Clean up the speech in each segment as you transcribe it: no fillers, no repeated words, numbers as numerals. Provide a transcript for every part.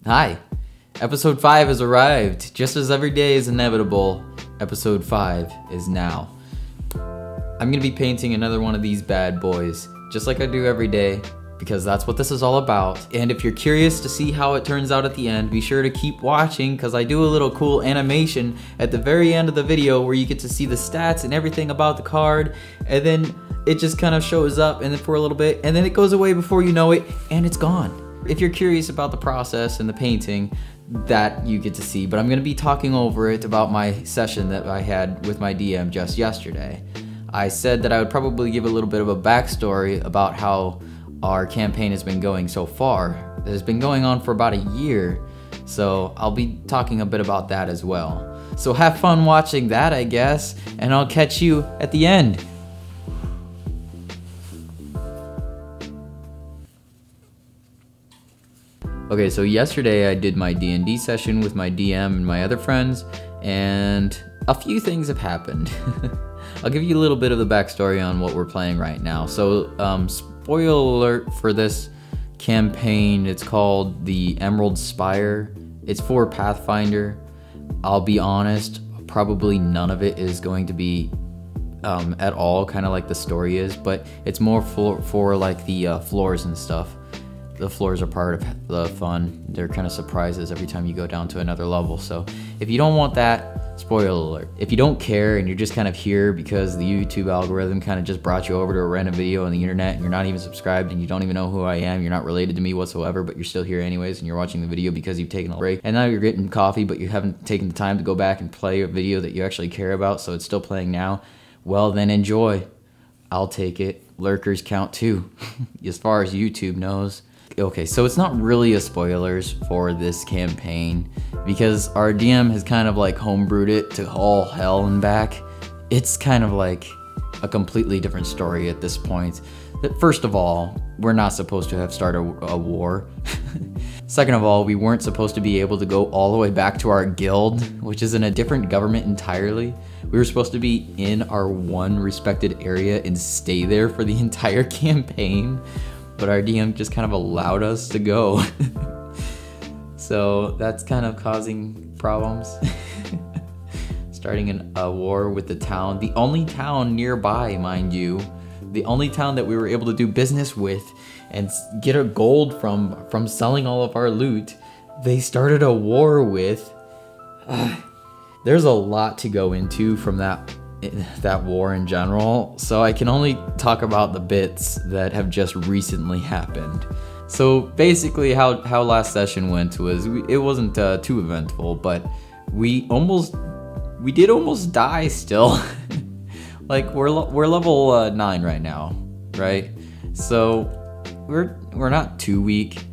Hi, episode 5 has arrived. Just as every day is inevitable, episode 5 is now. I'm gonna be painting another one of these bad boys, just like I do every day, because that's what this is all about. And if you're curious to see how it turns out at the end, be sure to keep watching, because I do a little cool animation at the very end of the video where you get to see the stats and everything about the card, and then it just kind of shows up and then for a little bit, and then it goes away before you know it, and it's gone. If you're curious about the process and the painting, that you get to see, but I'm gonna be talking over it about my session that I had with my DM just yesterday. I said that I would probably give a little bit of a backstory about how our campaign has been going so far. It has been going on for about a year, so I'll be talking a bit about that as well. So have fun watching that, I guess, and I'll catch you at the end. Okay, so yesterday I did my D&D session with my DM and my other friends, and a few things have happened. I'll give you a little bit of the backstory on what we're playing right now. So, spoiler alert for this campaign, it's called the Emerald Spire. It's for Pathfinder. I'll be honest, probably none of it is going to be at all kind of like the story is, but it's more for like the floors and stuff. The floors are part of the fun. They're kind of surprises every time you go down to another level. So if you don't want that, spoiler alert. If you don't care and you're just kind of here because the YouTube algorithm kind of just brought you over to a random video on the internet and you're not even subscribed and you don't even know who I am, you're not related to me whatsoever, but you're still here anyways and you're watching the video because you've taken a break and now you're getting coffee but you haven't taken the time to go back and play a video that you actually care about, so it's still playing now, well then enjoy. I'll take it. Lurkers count too, as far as YouTube knows. Okay, so it's not really a spoilers for this campaign because our DM has kind of like homebrewed it to all hell and back. It's kind of like a completely different story at this point. First of all, we're not supposed to have started a war. Second of all, we weren't supposed to be able to go all the way back to our guild, which is in a different government entirely. We were supposed to be in our one respected area and stay there for the entire campaign. But our DM just kind of allowed us to go. So that's kind of causing problems. Starting a war with the town. The only town nearby, mind you. The only town that we were able to do business with and get our gold from selling all of our loot. They started a war with. There's a lot to go into from that war in general, so I can only talk about the bits that have just recently happened. So basically how last session went was, it wasn't too eventful, but we did almost die still. Like we're level 9 right now, right? So we're not too weak,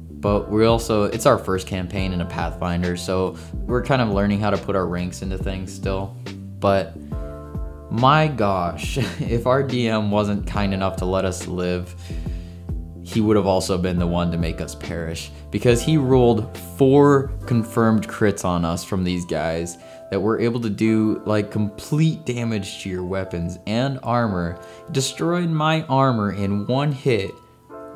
but we're also, it's our first campaign in a Pathfinder, so we're kind of learning how to put our ranks into things still. But my gosh, if our DM wasn't kind enough to let us live, he would have also been the one to make us perish, because he rolled 4 confirmed crits on us from these guys that were able to do like complete damage to your weapons and armor. Destroyed my armor in 1 hit.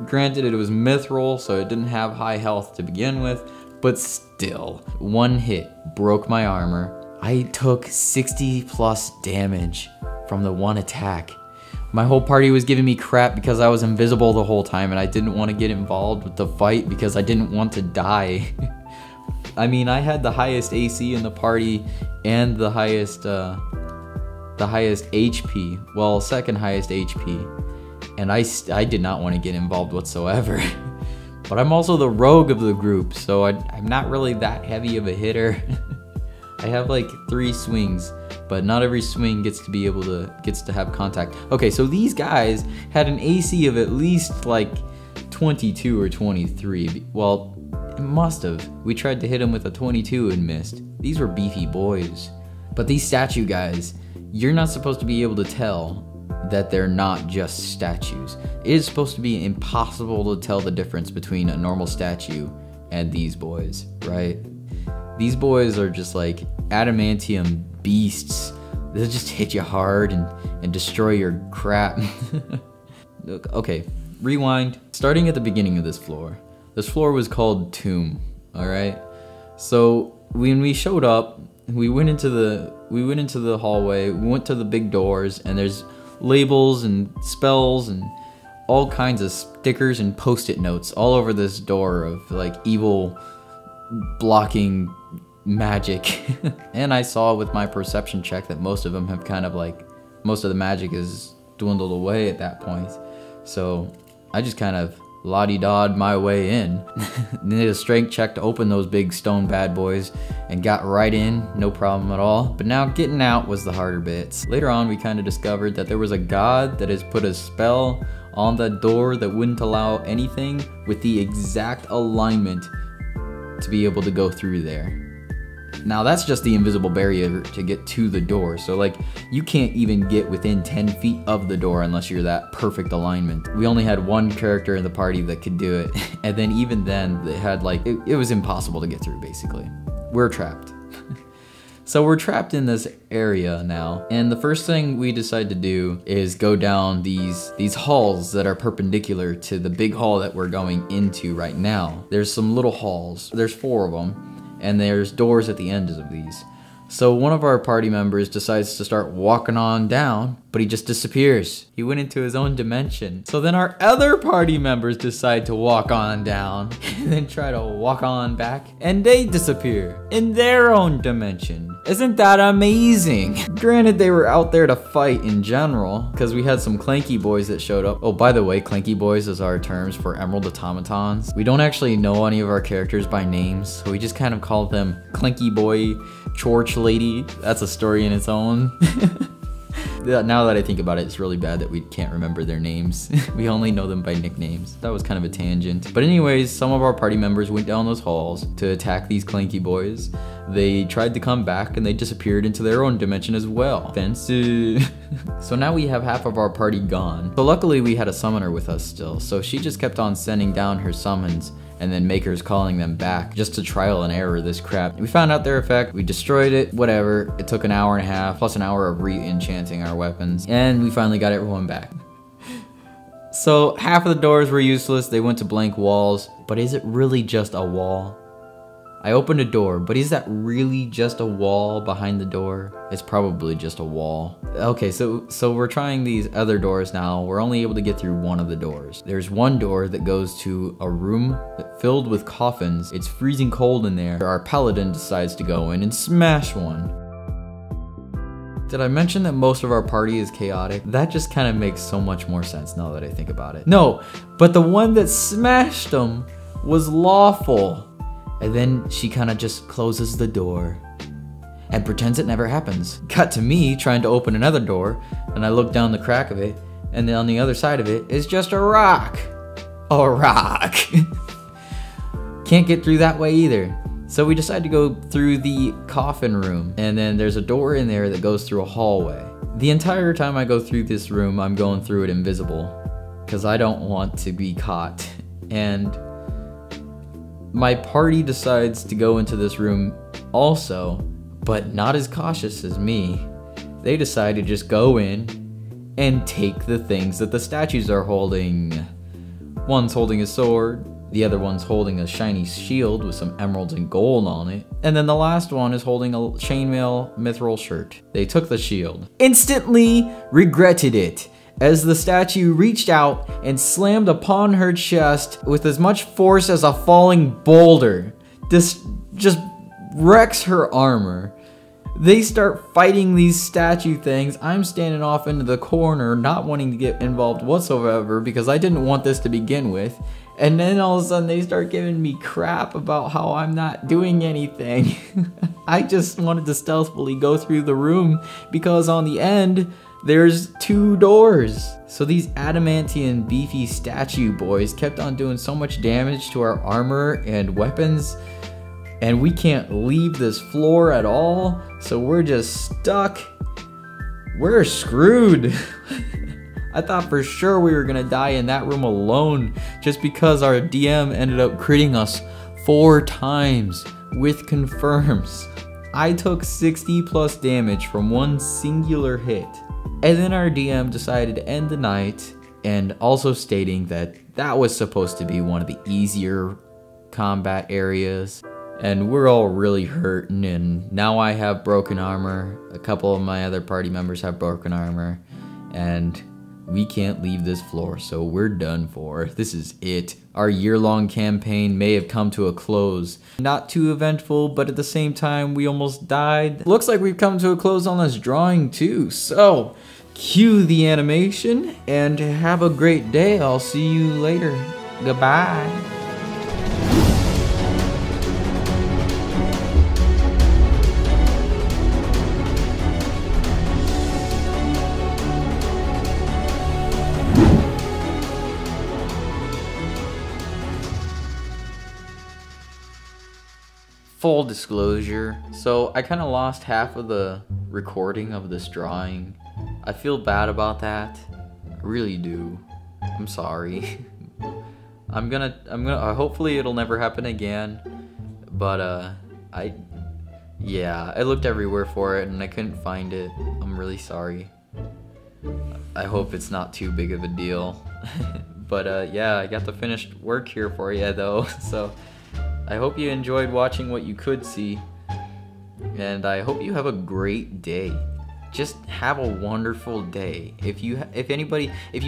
Granted, it was mithril, so it didn't have high health to begin with, but still, 1 hit broke my armor. I took 60 plus damage from the 1 attack. My whole party was giving me crap because I was invisible the whole time and I didn't want to get involved with the fight because I didn't want to die. I mean, I had the highest AC in the party and the highest HP. Well, second highest HP. And I did not want to get involved whatsoever. But I'm also the rogue of the group, so I'm not really that heavy of a hitter. I have like 3 swings, but not every swing gets to have contact. Okay, so these guys had an AC of at least like 22 or 23. Well, it must have. We tried to hit them with a 22 and missed. These were beefy boys. But these statue guys, you're not supposed to be able to tell that they're not just statues. It is supposed to be impossible to tell the difference between a normal statue and these boys, right? These boys are just like adamantium beasts. They'll just hit you hard and destroy your crap. Okay, rewind. Starting at the beginning of this floor. This floor was called Tomb, alright? So when we showed up, we went into the hallway, we went to the big doors, and there's labels and spells and all kinds of stickers and post-it notes all over this door of like evil blocking magic. And I saw with my perception check that most of them have kind of like, most of the magic is dwindled away at that point. So I just kind of la-di-da'd my way in. Did a strength check to open those big stone bad boys and got right in, no problem at all. But now getting out was the harder bits. Later on we kind of discovered that there was a god that has put a spell on that door that wouldn't allow anything with the exact alignment to be able to go through there. Now that's just the invisible barrier to get to the door, so like you can't even get within 10 feet of the door unless you're that perfect alignment. We only had one character in the party that could do it, and then even then they had like it was impossible to get through basically. We're trapped. So we're trapped in this area now, and the first thing we decide to do is go down these halls that are perpendicular to the big hall that we're going into right now. There's some little halls, there's 4 of them, and there's doors at the ends of these. So one of our party members decides to start walking on down, but he just disappears. He went into his own dimension. So then our other party members decide to walk on down and then try to walk on back, and they disappear in their own dimension. Isn't that amazing? Granted, they were out there to fight in general, because we had some clanky boys that showed up. Oh, by the way, clanky boys is our terms for emerald automatons. We don't actually know any of our characters by names, so we just kind of call them clanky boy, Chorch lady. That's a story in its own. Now that I think about it, it's really bad that we can't remember their names. We only know them by nicknames. That was kind of a tangent. But anyways, some of our party members went down those halls to attack these clanky boys. They tried to come back and they disappeared into their own dimension as well. Fancy. So now we have half of our party gone. So luckily we had a summoner with us still, so she just kept on sending down her summons and then makers calling them back just to trial and error this crap. We found out their effect, we destroyed it, whatever. It took an hour and a half, plus an hour of re-enchanting our weapons, and we finally got everyone back. So half of the doors were useless, they went to blank walls, but is it really just a wall? I opened a door, but is that really just a wall behind the door? It's probably just a wall. Okay, so we're trying these other doors now. We're only able to get through one of the doors. There's one door that goes to a room filled with coffins. It's freezing cold in there. Our paladin decides to go in and smash one. Did I mention that most of our party is chaotic? That just kind of makes so much more sense now that I think about it. No, but the one that smashed them was lawful. And then she kind of just closes the door and pretends it never happens. Cut to me trying to open another door, and I look down the crack of it, and then on the other side of it is just a rock. A rock. Can't get through that way either. So we decide to go through the coffin room, and then there's a door in there that goes through a hallway. The entire time I go through this room, I'm going through it invisible, because I don't want to be caught. And my party decides to go into this room also, but not as cautious as me. They decide to just go in and take the things that the statues are holding. One's holding a sword, the other one's holding a shiny shield with some emeralds and gold on it, and then the last one is holding a chainmail mithril shirt. They took the shield. Instantly regretted it, as the statue reached out and slammed upon her chest with as much force as a falling boulder. This just wrecks her armor. They start fighting these statue things. I'm standing off into the corner, not wanting to get involved whatsoever because I didn't want this to begin with. And then all of a sudden they start giving me crap about how I'm not doing anything. I just wanted to stealthily go through the room because on the end, there's 2 doors. So these adamantium beefy statue boys kept on doing so much damage to our armor and weapons, and we can't leave this floor at all, so we're just stuck. We're screwed. I thought for sure we were gonna die in that room alone just because our DM ended up critting us 4 times with confirms. I took 60 plus damage from one singular hit. And then our DM decided to end the night, and also stating that that was supposed to be one of the easier combat areas. And we're all really hurting, and now I have broken armor. A couple of my other party members have broken armor, and we can't leave this floor, so we're done for. This is it. Our year-long campaign may have come to a close. Not too eventful, but at the same time, we almost died. Looks like we've come to a close on this drawing too, so cue the animation, and have a great day. I'll see you later. Goodbye. Full disclosure, so I kind of lost half of the recording of this drawing. I feel bad about that. I really do. I'm sorry. I'm gonna hopefully it'll never happen again. But yeah, I looked everywhere for it and I couldn't find it. I'm really sorry. I hope it's not too big of a deal. But yeah, I got the finished work here for you though. So I hope you enjoyed watching what you could see, and I hope you have a great day. Just have a wonderful day. If you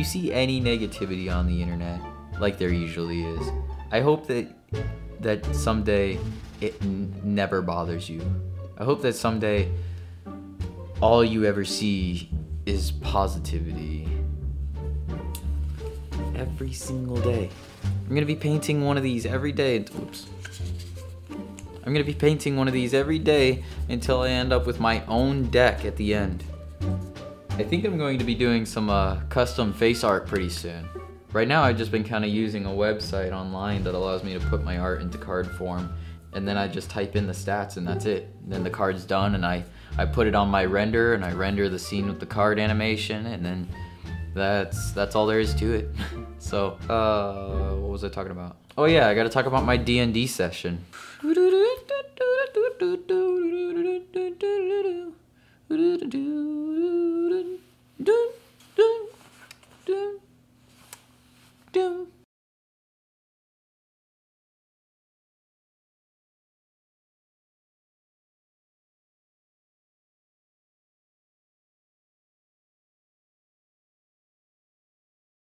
see any negativity on the internet, like there usually is, I hope that someday it never bothers you. I hope that someday all you ever see is positivity. Every single day. I'm gonna be painting one of these every day. Oops. I'm gonna be painting one of these every day until I end up with my own deck at the end. I think I'm going to be doing some custom face art pretty soon. Right now I've just been kind of using a website online that allows me to put my art into card form, and then I just type in the stats and that's it. And then the card's done, and I put it on my render, and I render the scene with the card animation, and then that's all there is to it. So what was I talking about? Oh yeah, I gotta talk about my D&D session.